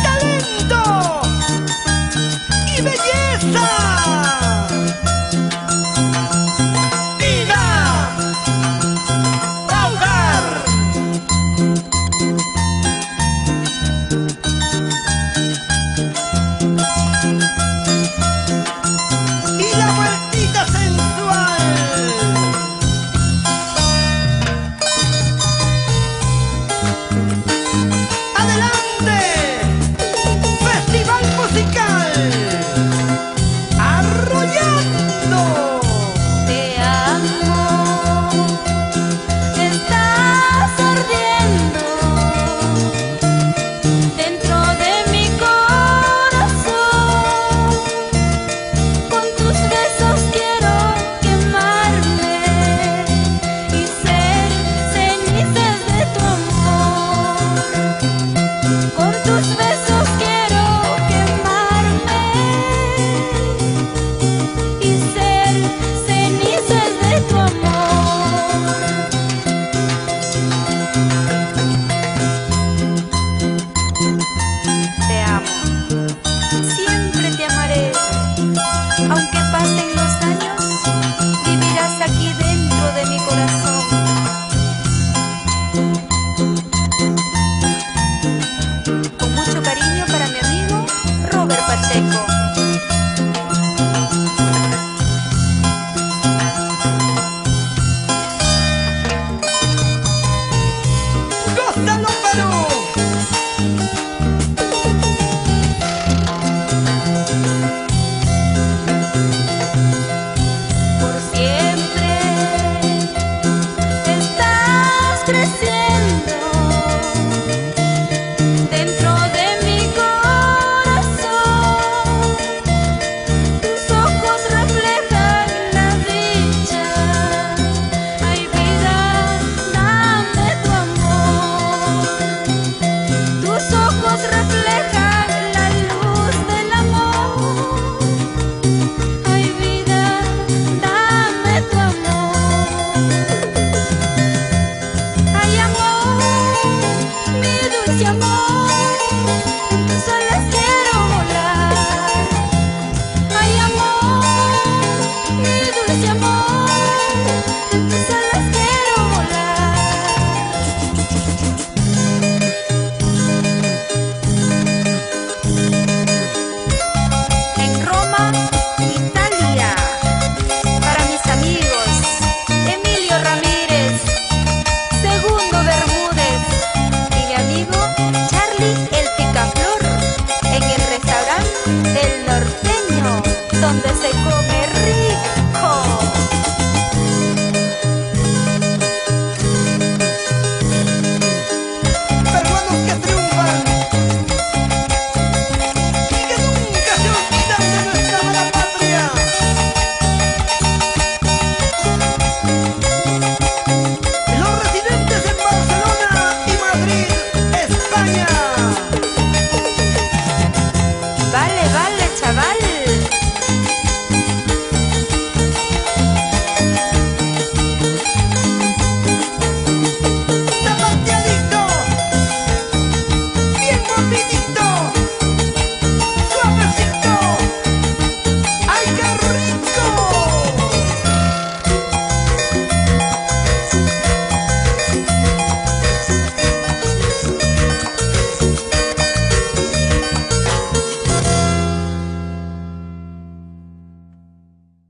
¡Talento y belleza! ¡Vida! ¡Hogar! Y la vueltita sensual. ¡Adelante! Festival musical Arrollando. Te amo, estás ardiendo dentro de mi corazón. Con tus besos quiero quemarme y ser cenizas de tu amor. Con tus besos quiero quemarme y ser cenizas de tu amor. Te amo, siempre te amaré. Aunque pasen los años, vivirás aquí dentro de mi corazón. Con mucho cariño para mi amigo Robert Pacheco.